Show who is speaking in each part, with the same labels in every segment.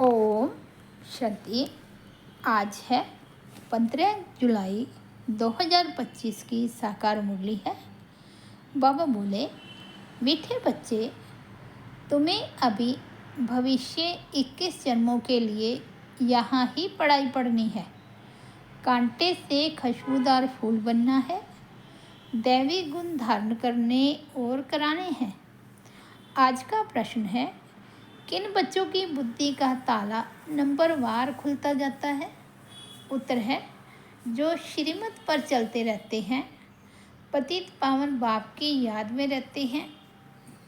Speaker 1: ओम शांति। आज है 15 जुलाई 2025 की साकार मुरली है। बाबा बोले, मीठे बच्चे, तुम्हें अभी भविष्य 21 जन्मों के लिए यहाँ ही पढ़ाई पढ़नी है। कांटे से खुशबूदार फूल बनना है, दैवी गुण धारण करने और कराने हैं। आज का प्रश्न है, किन बच्चों की बुद्धि का ताला नंबरवार खुलता जाता है? उत्तर है, जो श्रीमत पर चलते रहते हैं, पतित पावन बाप की याद में रहते हैं,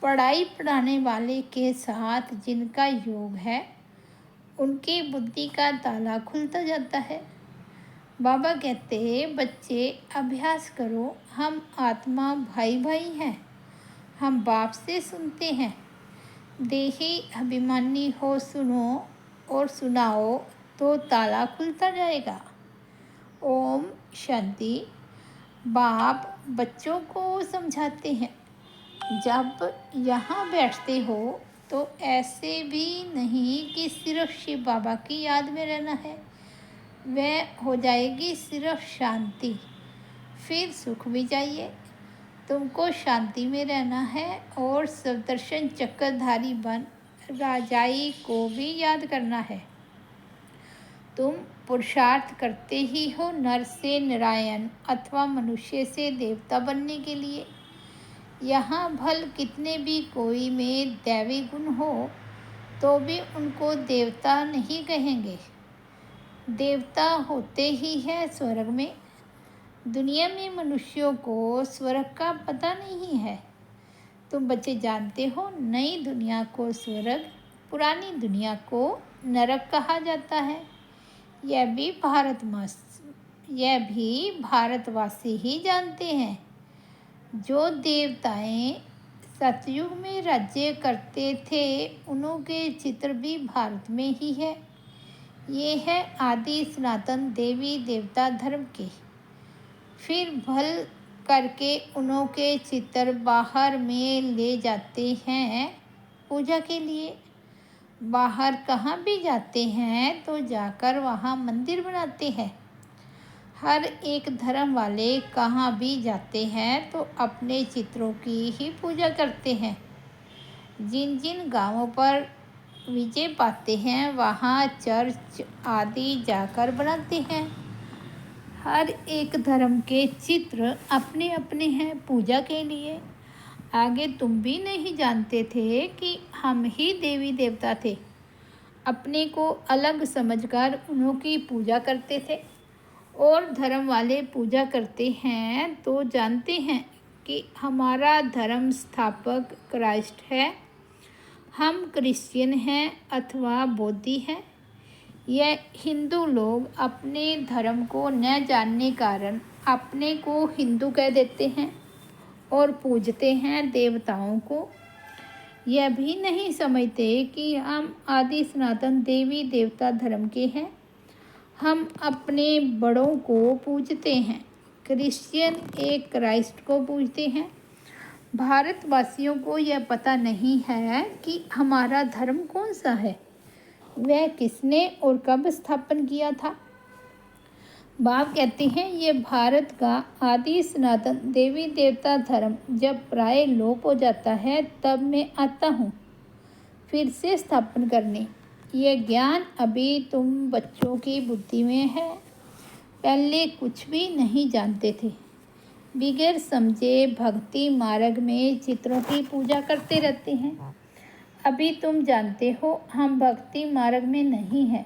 Speaker 1: पढ़ाई पढ़ाने वाले के साथ जिनका योग है, उनकी बुद्धि का ताला खुलता जाता है। बाबा कहते हैं, बच्चे अभ्यास करो, हम आत्मा भाई भाई हैं, हम बाप से सुनते हैं। देही अभिमानी हो, सुनो और सुनाओ तो ताला खुलता जाएगा। ओम शांति। बाप बच्चों को समझाते हैं, जब यहाँ बैठते हो तो ऐसे भी नहीं कि सिर्फ शिव बाबा की याद में रहना है, वह हो जाएगी सिर्फ शांति, फिर सुख भी चाहिए। तुमको शांति में रहना है और सदर्शन चक्रधारी बन राजाई को भी याद करना है। तुम पुरुषार्थ करते ही हो नर से नारायण अथवा मनुष्य से देवता बनने के लिए। यहाँ भल कितने भी कोई में दैवी गुण हो तो भी उनको देवता नहीं कहेंगे। देवता होते ही है स्वर्ग में। दुनिया में मनुष्यों को स्वर्ग का पता नहीं है। तुम बच्चे जानते हो, नई दुनिया को स्वर्ग, पुरानी दुनिया को नरक कहा जाता है। यह भी भारतवासी ही जानते हैं। जो देवताएं सतयुग में राज्य करते थे, उनके चित्र भी भारत में ही है। ये है आदि सनातन देवी देवता धर्म के। फिर भल करके उनके चित्र बाहर में ले जाते हैं पूजा के लिए। बाहर कहाँ भी जाते हैं तो जाकर वहाँ मंदिर बनाते हैं। हर एक धर्म वाले कहाँ भी जाते हैं तो अपने चित्रों की ही पूजा करते हैं। जिन जिन गांवों पर विजय पाते हैं, वहाँ चर्च आदि जाकर बनाते हैं। हर एक धर्म के चित्र अपने अपने हैं पूजा के लिए। आगे तुम भी नहीं जानते थे कि हम ही देवी देवता थे। अपने को अलग समझकर उनकी पूजा करते थे। और धर्म वाले पूजा करते हैं तो जानते हैं कि हमारा धर्म स्थापक क्राइस्ट है। हम क्रिश्चियन हैं अथवा बौद्धी हैं। यह हिंदू लोग अपने धर्म को न जानने कारण अपने को हिंदू कह देते हैं और पूजते हैं देवताओं को। यह भी नहीं समझते कि हम आदि सनातन देवी देवता धर्म के हैं। हम अपने बड़ों को पूजते हैं। क्रिश्चियन एक क्राइस्ट को पूजते हैं। भारतवासियों को यह पता नहीं है कि हमारा धर्म कौन सा है, वह किसने और कब स्थापन किया था। बाप कहते हैं, ये भारत का आदि सनातन देवी देवता धर्म जब प्राय लोप हो जाता है, तब मैं आता हूँ फिर से स्थापन करने। यह ज्ञान अभी तुम बच्चों की बुद्धि में है। पहले कुछ भी नहीं जानते थे। बिगैर समझे भक्ति मार्ग में चित्रों की पूजा करते रहते हैं। अभी तुम जानते हो, हम भक्ति मार्ग में नहीं हैं।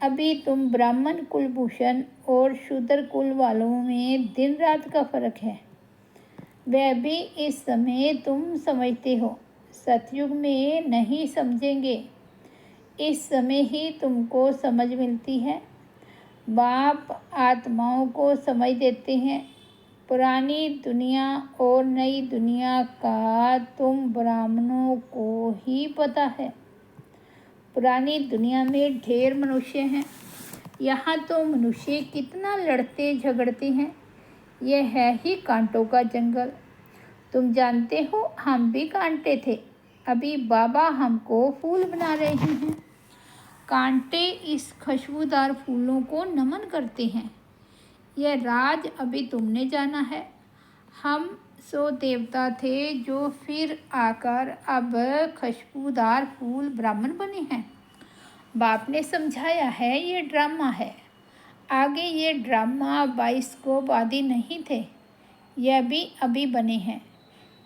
Speaker 1: अभी तुम ब्राह्मण कुलभूषण और शूद्र कुल वालों में दिन रात का फर्क है। वह भी इस समय तुम समझते हो, सतयुग में नहीं समझेंगे। इस समय ही तुमको समझ मिलती है। बाप आत्माओं को समझ देते हैं। पुरानी दुनिया और नई दुनिया का तुम ब्राह्मणों को ही पता है। पुरानी दुनिया में ढेर मनुष्य हैं। यहाँ तो मनुष्य कितना लड़ते झगड़ते हैं। यह है ही कांटों का जंगल। तुम जानते हो, हम भी कांटे थे। अभी बाबा हमको फूल बना रहे हैं। कांटे इस खुशबूदार फूलों को नमन करते हैं। यह राज अभी तुमने जाना है। हम सो देवता थे जो फिर आकर अब खुशबूदार फूल ब्राह्मण बने हैं। बाप ने समझाया है ये ड्रामा है। आगे ये ड्रामा बाइस्कोप आदि नहीं थे, यह भी अभी बने हैं।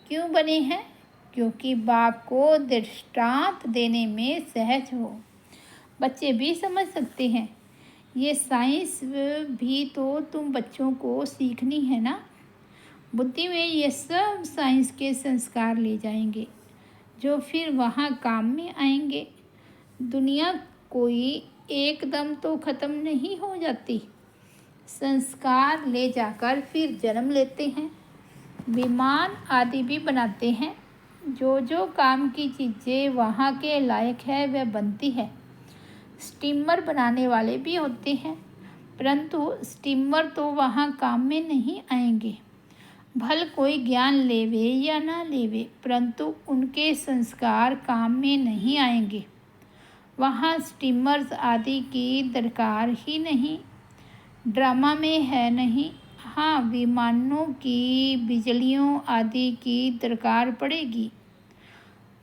Speaker 1: क्यों बने हैं? क्योंकि बाप को दृष्टांत देने में सहज हो। बच्चे भी समझ सकते हैं। ये साइंस भी तो तुम बच्चों को सीखनी है ना। बुद्धि में ये सब साइंस के संस्कार ले जाएंगे जो फिर वहाँ काम में आएंगे। दुनिया कोई एकदम तो ख़त्म नहीं हो जाती। संस्कार ले जाकर फिर जन्म लेते हैं। विमान आदि भी बनाते हैं। जो जो काम की चीज़ें वहाँ के लायक है वह बनती है। स्टीमर बनाने वाले भी होते हैं, परंतु स्टीमर तो वहाँ काम में नहीं आएंगे। भल कोई ज्ञान लेवे या ना लेवे, परंतु उनके संस्कार काम में नहीं आएंगे। वहाँ स्टीमर्स आदि की दरकार ही नहीं। ड्रामा में है नहीं। हाँ, विमानों की, बिजलियों आदि की दरकार पड़ेगी।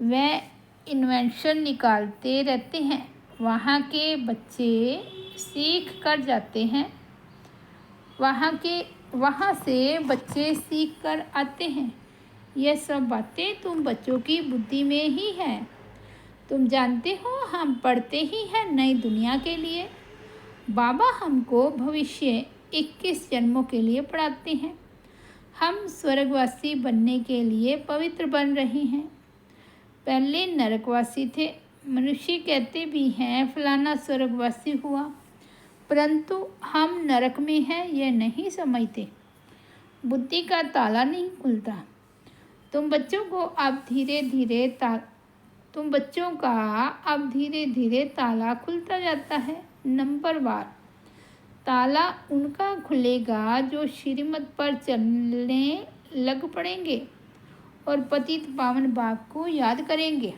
Speaker 1: वह इन्वेंशन निकालते रहते हैं। वहाँ के बच्चे सीख कर जाते हैं। वहाँ से बच्चे सीख कर आते हैं। यह सब बातें तुम बच्चों की बुद्धि में ही हैं। तुम जानते हो हम पढ़ते ही हैं नई दुनिया के लिए। बाबा हमको भविष्य 21 जन्मों के लिए पढ़ाते हैं। हम स्वर्गवासी बनने के लिए पवित्र बन रहे हैं। पहले नरकवासी थे। मनुष्य कहते भी हैं फलाना स्वर्गवासी हुआ, परंतु हम नरक में हैं यह नहीं समझते। बुद्धि का ताला नहीं खुलता। तुम बच्चों का अब धीरे धीरे ताला खुलता जाता है। नंबर वार ताला उनका खुलेगा जो श्रीमत पर चलने लग पड़ेंगे और पतित पावन बाप को याद करेंगे।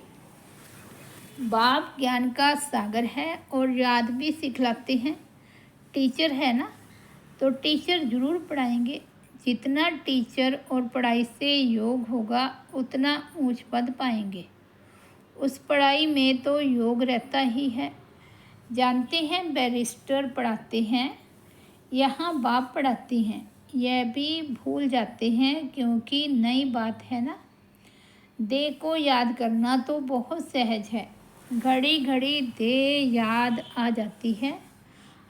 Speaker 1: बाप ज्ञान का सागर है और याद भी सिखलाते हैं। टीचर है ना, तो टीचर ज़रूर पढ़ाएंगे। जितना टीचर और पढ़ाई से योग होगा उतना ऊंच पद पाएंगे। उस पढ़ाई में तो योग रहता ही है। जानते हैं बैरिस्टर पढ़ाते हैं, यहाँ बाप पढ़ाते हैं। यह भी भूल जाते हैं क्योंकि नई बात है ना। देह को याद करना तो बहुत सहज है। घड़ी घड़ी देह याद आ जाती है।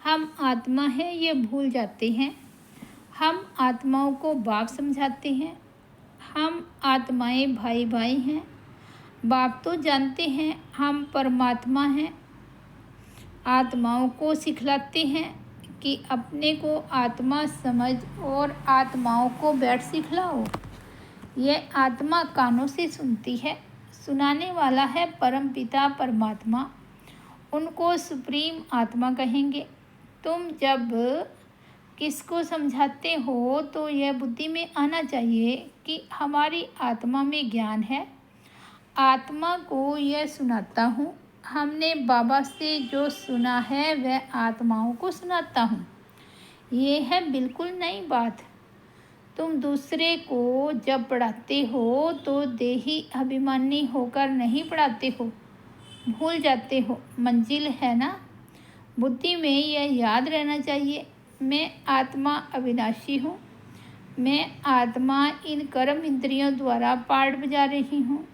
Speaker 1: हम आत्मा हैं ये भूल जाते हैं। हम आत्माओं को बाप समझाते हैं। हम आत्माएं भाई भाई हैं। बाप तो जानते हैं हम परमात्मा हैं। आत्माओं को सिखलाते हैं कि अपने को आत्मा समझ और आत्माओं को बैठ सिखलाओ। यह आत्मा कानों से सुनती है। सुनाने वाला है परम पिता परमात्मा। उनको सुप्रीम आत्मा कहेंगे। तुम जब किसको समझाते हो तो यह बुद्धि में आना चाहिए कि हमारी आत्मा में ज्ञान है। आत्मा को यह सुनाता हूँ। हमने बाबा से जो सुना है वह आत्माओं को सुनाता हूँ। ये है बिल्कुल नई बात। तुम दूसरे को जब पढ़ाते हो तो देही अभिमानी होकर नहीं पढ़ाते हो। भूल जाते हो। मंजिल है ना। बुद्धि में यह याद रहना चाहिए, मैं आत्मा अविनाशी हूँ। मैं आत्मा इन कर्म इंद्रियों द्वारा पाठ बजा रही हूँ।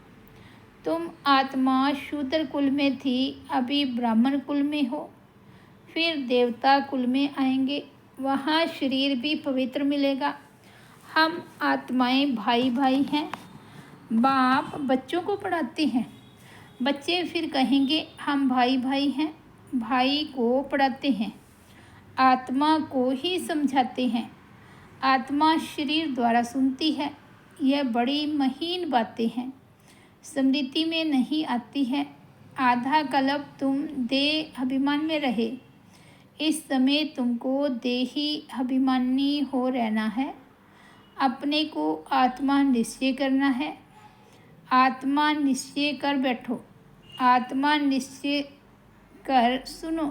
Speaker 1: तुम आत्मा शूद्र कुल में थी, अभी ब्राह्मण कुल में हो, फिर देवता कुल में आएंगे। वहाँ शरीर भी पवित्र मिलेगा। हम आत्माएं भाई भाई हैं। बाप बच्चों को पढ़ाते हैं। बच्चे फिर कहेंगे हम भाई भाई हैं। भाई को पढ़ाते हैं। आत्मा को ही समझाते हैं। आत्मा शरीर द्वारा सुनती है। यह बड़ी महीन बातें हैं, स्मृति में नहीं आती है। आधा कल्प तुम देह अभिमान में रहे। इस समय तुमको देही अभिमानी हो रहना है। अपने को आत्मा निश्चय करना है। आत्मा निश्चय कर बैठो। आत्मा निश्चय कर सुनो।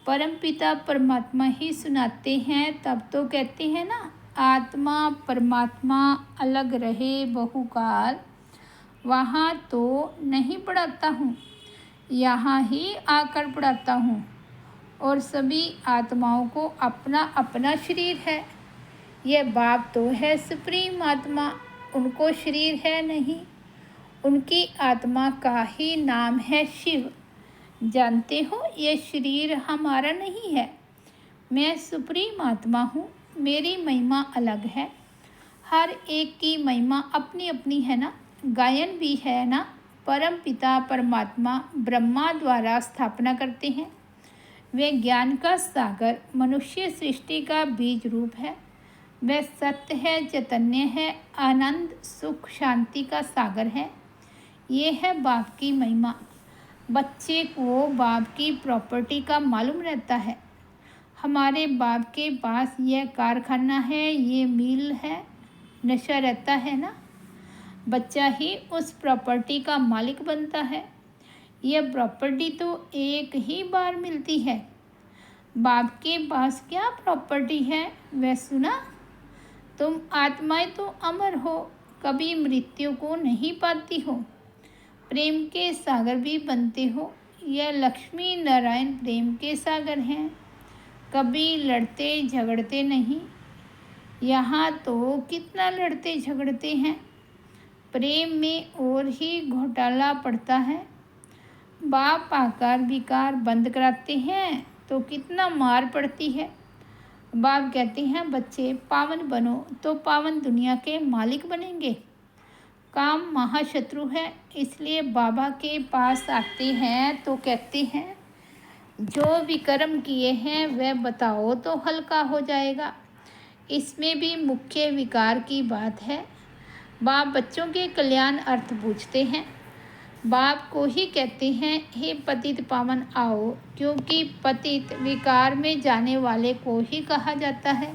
Speaker 1: परमपिता परमात्मा ही सुनाते हैं, तब तो कहते हैं ना, आत्मा परमात्मा अलग रहे बहुकाल, वहाँ तो नहीं पढ़ाता हूँ, यहाँ ही आकर पढ़ाता हूँ। और सभी आत्माओं को अपना अपना शरीर है। यह बाप तो है सुप्रीम आत्मा, उनको शरीर है नहीं। उनकी आत्मा का ही नाम है शिव। जानते हो, यह शरीर हमारा नहीं है। मैं सुप्रीम आत्मा हूँ, मेरी महिमा अलग है। हर एक की महिमा अपनी अपनी है ना। गायन भी है ना, परम पिता परमात्मा ब्रह्मा द्वारा स्थापना करते हैं। वे ज्ञान का सागर मनुष्य सृष्टि का बीज रूप है। वह सत्य है, चैतन्य है, आनंद सुख शांति का सागर है। ये है बाप की महिमा। बच्चे को बाप की प्रॉपर्टी का मालूम रहता है। हमारे बाप के पास यह कारखाना है, ये मिल है, नशा रहता है ना। बच्चा ही उस प्रॉपर्टी का मालिक बनता है। यह प्रॉपर्टी तो एक ही बार मिलती है। बाप के पास क्या प्रॉपर्टी है वह सुना? तुम आत्माएं तो अमर हो, कभी मृत्यु को नहीं पाती हो, प्रेम के सागर भी बनते हो। यह लक्ष्मी नारायण प्रेम के सागर हैं, कभी लड़ते झगड़ते नहीं। यहाँ तो कितना लड़ते झगड़ते हैं, प्रेम में और ही घोटाला पड़ता है। बाप आकार विकार बंद कराते हैं तो कितना मार पड़ती है। बाप कहते हैं बच्चे पावन बनो तो पावन दुनिया के मालिक बनेंगे। काम महाशत्रु है, इसलिए बाबा के पास आते हैं तो कहते हैं जो विकर्म किए हैं वह बताओ तो हल्का हो जाएगा। इसमें भी मुख्य विकार की बात है। बाप बच्चों के कल्याण अर्थ पूछते हैं। बाप को ही कहते हैं हे पतित पावन आओ, क्योंकि पतित विकार में जाने वाले को ही कहा जाता है।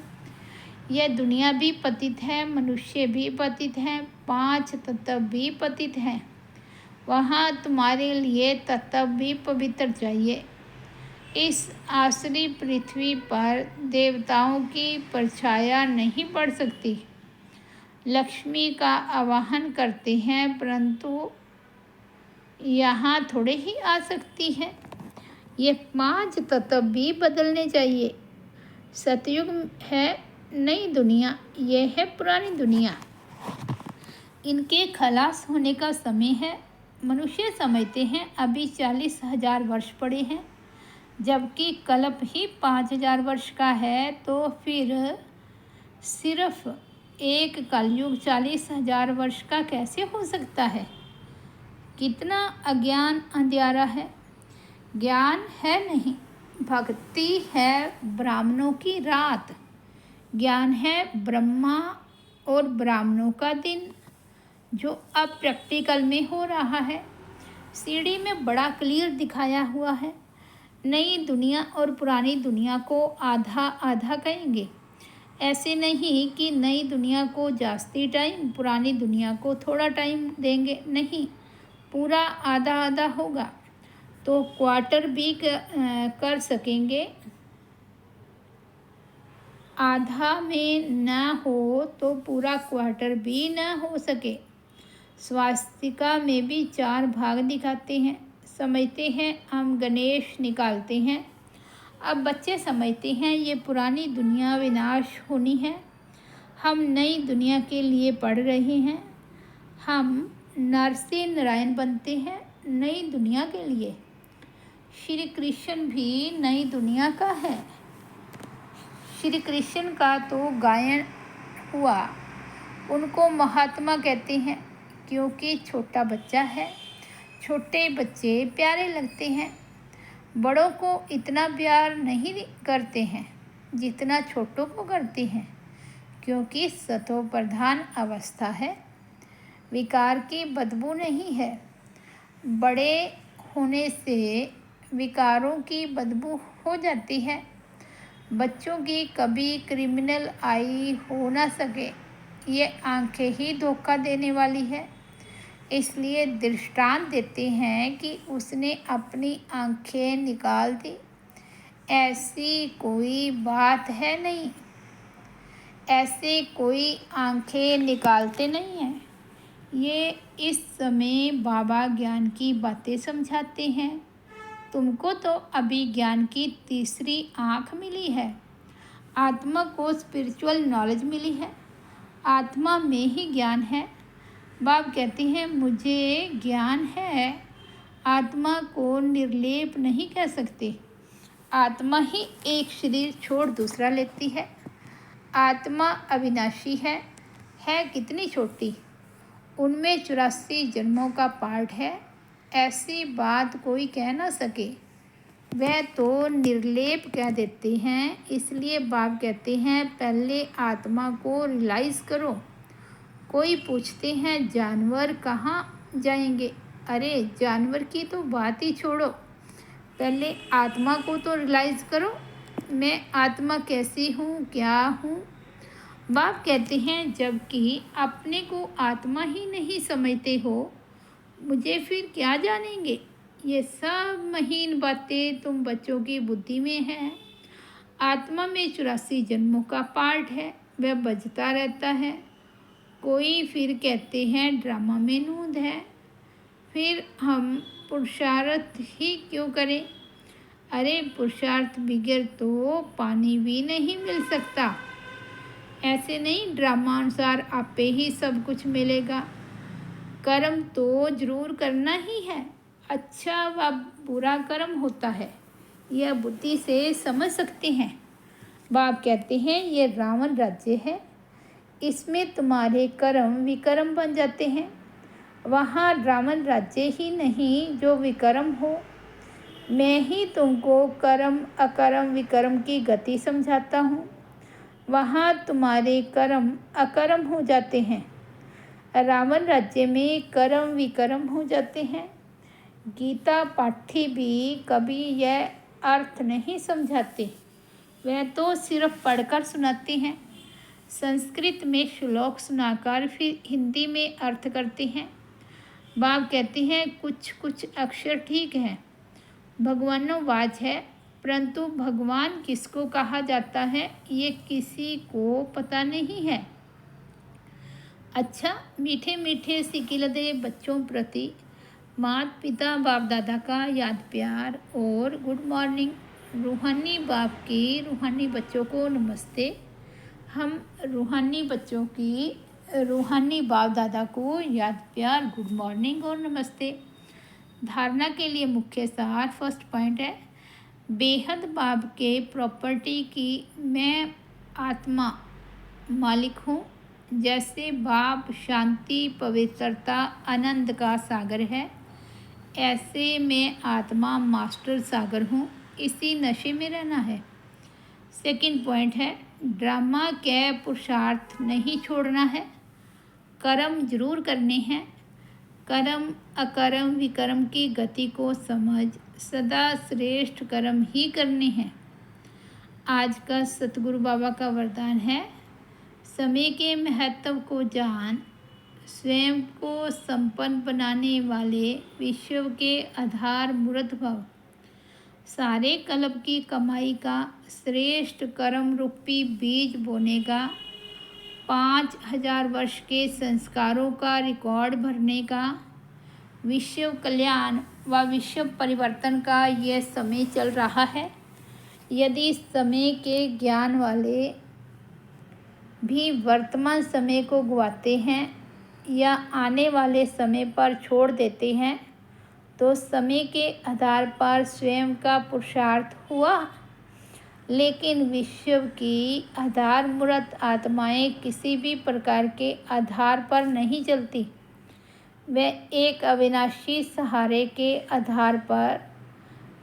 Speaker 1: यह दुनिया भी पतित है, मनुष्य भी पतित हैं, 5 तत्व भी पतित हैं। वहाँ तुम्हारे लिए तत्व भी पवित्र चाहिए। इस आसरी पृथ्वी पर देवताओं की परछाया नहीं पड़ सकती। लक्ष्मी का आवाहन करते हैं, परंतु यहाँ थोड़े ही आ सकती है। ये 5 तत्व भी बदलने चाहिए। सतयुग है नई दुनिया, ये है पुरानी दुनिया। इनके खलास होने का समय है। मनुष्य समझते हैं अभी 40,000 वर्ष पड़े हैं, जबकि कल्प ही 5,000 वर्ष का है। तो फिर सिर्फ एक कलयुग 40,000 वर्ष का कैसे हो सकता है? कितना अज्ञान अंधियारा है। ज्ञान है नहीं, भक्ति है ब्राह्मणों की रात। ज्ञान है ब्रह्मा और ब्राह्मणों का दिन, जो अब प्रैक्टिकल में हो रहा है। सीढ़ी में बड़ा क्लियर दिखाया हुआ है। नई दुनिया और पुरानी दुनिया को आधा आधा कहेंगे। ऐसे नहीं कि नई दुनिया को जास्ती टाइम, पुरानी दुनिया को थोड़ा टाइम देंगे, नहीं, पूरा आधा आधा होगा। तो क्वार्टर भी कर सकेंगे। आधा में ना हो तो पूरा क्वार्टर भी ना हो सके। स्वास्तिका में भी 4 भाग दिखाते हैं। समझते हैं हम गणेश निकालते हैं। अब बच्चे समझते हैं ये पुरानी दुनिया विनाश होनी है। हम नई दुनिया के लिए पढ़ रहे हैं। हम नर से नारायण बनते हैं नई दुनिया के लिए। श्री कृष्ण भी नई दुनिया का है। श्री कृष्ण का तो गायन हुआ। उनको महात्मा कहते हैं क्योंकि छोटा बच्चा है। छोटे बच्चे प्यारे लगते हैं। बड़ों को इतना प्यार नहीं करते हैं जितना छोटों को करते हैं, क्योंकि सतो प्रधान अवस्था है। विकार की बदबू नहीं है। बड़े होने से विकारों की बदबू हो जाती है। बच्चों की कभी क्रिमिनल आई हो ना सके, ये आंखें ही धोखा देने वाली है। इसलिए दृष्टांत देते हैं कि उसने अपनी आंखें निकाल दी। ऐसी कोई बात है नहीं, ऐसे कोई आंखें निकालते नहीं हैं। ये इस समय बाबा ज्ञान की बातें समझाते हैं। तुमको तो अभी ज्ञान की तीसरी आंख मिली है। आत्मा को स्पिरिचुअल नॉलेज मिली है। आत्मा में ही ज्ञान है। बाप कहते हैं मुझे ज्ञान है। आत्मा को निर्लेप नहीं कह सकते। आत्मा ही एक शरीर छोड़ दूसरा लेती है। आत्मा अविनाशी है कितनी छोटी। उनमें 84 जन्मों का पार्ट है। ऐसी बात कोई कह ना सके। वह तो निर्लेप कह देते हैं। इसलिए बाप कहते हैं पहले आत्मा को रियलाइज़ करो। कोई पूछते हैं जानवर कहाँ जाएंगे। अरे जानवर की तो बात ही छोड़ो, पहले आत्मा को तो रियलाइज़ करो। मैं आत्मा कैसी हूँ, क्या हूँ। बाप कहते हैं जबकि अपने को आत्मा ही नहीं समझते हो, मुझे फिर क्या जानेंगे। ये सब महीन बातें तुम बच्चों की बुद्धि में हैं। आत्मा में 84 जन्मों का पार्ट है, वह बजता रहता है। कोई फिर कहते हैं ड्रामा में नूंद है। फिर हम पुरुषार्थ ही क्यों करें। अरे पुरुषार्थ बगैर तो पानी भी नहीं मिल सकता। ऐसे नहीं ड्रामा अनुसार आपे ही सब कुछ मिलेगा। कर्म तो जरूर करना ही है। अच्छा व बुरा कर्म होता है, यह बुद्धि से समझ सकते हैं। बाप कहते हैं ये रावण राज्य है। इसमें तुम्हारे कर्म विकर्म बन जाते हैं। वहाँ रावण राज्य ही नहीं जो विकर्म हो। मैं ही तुमको कर्म अकर्म विकर्म की गति समझाता हूँ। वहाँ तुम्हारे कर्म अकर्म हो जाते हैं। रावण राज्य में कर्म विकर्म हो जाते हैं। गीता पाठी भी कभी यह अर्थ नहीं समझाते। वह तो सिर्फ पढ़कर सुनाते हैं। संस्कृत में श्लोक सुनाकर फिर हिंदी में अर्थ करते हैं। बाप कहते हैं कुछ कुछ अक्षर ठीक है, भगवानोवाच है, परंतु भगवान किसको कहा जाता है ये किसी को पता नहीं है। अच्छा मीठे मीठे सिकिलदे बच्चों प्रति माता पिता बाप दादा का याद प्यार और गुड मॉर्निंग। रूहानी बाप की रूहानी बच्चों को नमस्ते। हम रूहानी बच्चों की रूहानी बाप दादा को याद प्यार गुड मॉर्निंग और नमस्ते। धारणा के लिए मुख्य सार फर्स्ट पॉइंट है बेहद बाप के प्रॉपर्टी की मैं आत्मा मालिक हूँ। जैसे बाप शांति पवित्रता आनंद का सागर है, ऐसे मैं आत्मा मास्टर सागर हूँ। इसी नशे में रहना है। सेकंड पॉइंट है ड्रामा के पुरुषार्थ नहीं छोड़ना है, कर्म जरूर करने हैं। कर्म अकर्म विकर्म की गति को समझ सदा श्रेष्ठ कर्म ही करने हैं। आज का सतगुरु बाबा का वरदान है समय के महत्व को जान, स्वयं को संपन्न बनाने वाले विश्व के आधार मूर्त भव। सारे कल्प की कमाई का श्रेष्ठ कर्म रूपी बीज बोने का, 5000 वर्ष के संस्कारों का रिकॉर्ड भरने का, विश्व कल्याण व विश्व परिवर्तन का यह समय चल रहा है। यदि समय के ज्ञान वाले भी वर्तमान समय को गंवाते हैं या आने वाले समय पर छोड़ देते हैं तो समय के आधार पर स्वयं का पुरुषार्थ हुआ। लेकिन विश्व की आधार मूर्त आत्माएं किसी भी प्रकार के आधार पर नहीं चलती। वे एक अविनाशी सहारे के आधार पर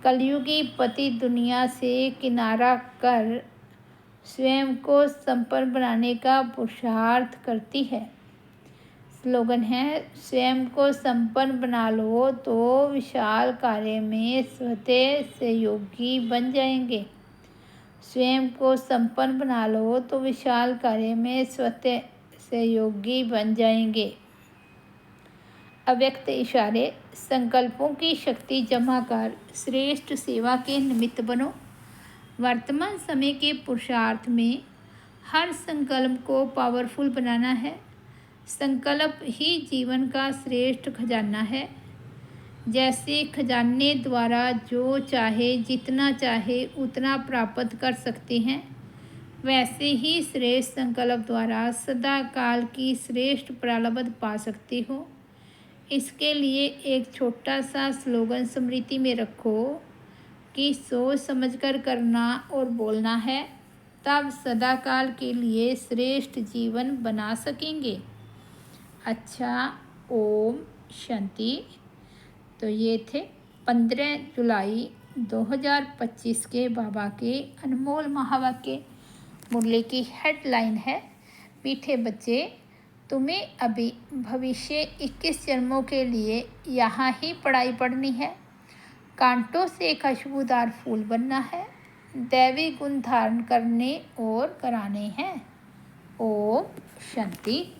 Speaker 1: कलयुगी पति दुनिया से किनारा कर स्वयं को संपन्न बनाने का पुरुषार्थ करती है। स्लोगन है स्वयं को संपन्न बना लो तो विशाल कार्य में स्वतः सहयोगी बन जाएंगे। स्वयं को संपन्न बना लो तो विशाल कार्य में स्वतः सहयोगी बन जाएंगे। अव्यक्त इशारे संकल्पों की शक्ति जमा कर श्रेष्ठ सेवा के निमित्त बनो। वर्तमान समय के पुरुषार्थ में हर संकल्प को पावरफुल बनाना है। संकल्प ही जीवन का श्रेष्ठ खजाना है। जैसे खजाने द्वारा जो चाहे जितना चाहे उतना प्राप्त कर सकते हैं, वैसे ही श्रेष्ठ संकल्प द्वारा सदा काल की श्रेष्ठ प्रारब्ध पा सकते हो। इसके लिए एक छोटा सा स्लोगन स्मृति में रखो कि सोच समझकर करना और बोलना है, तब सदा काल के लिए श्रेष्ठ जीवन बना सकेंगे। अच्छा, ओम शांति। तो ये थे 15 जुलाई 2025 के बाबा के अनमोल महावाक्य। मुरली की हेडलाइन है, मीठे बच्चे, तुम्हें अभी भविष्य 21 जन्मों के लिए यहाँ ही पढ़ाई पढ़नी है। कांटों से खुशबूदार फूल बनना है, दैवी गुण धारण करने और कराने हैं। ओम शांति।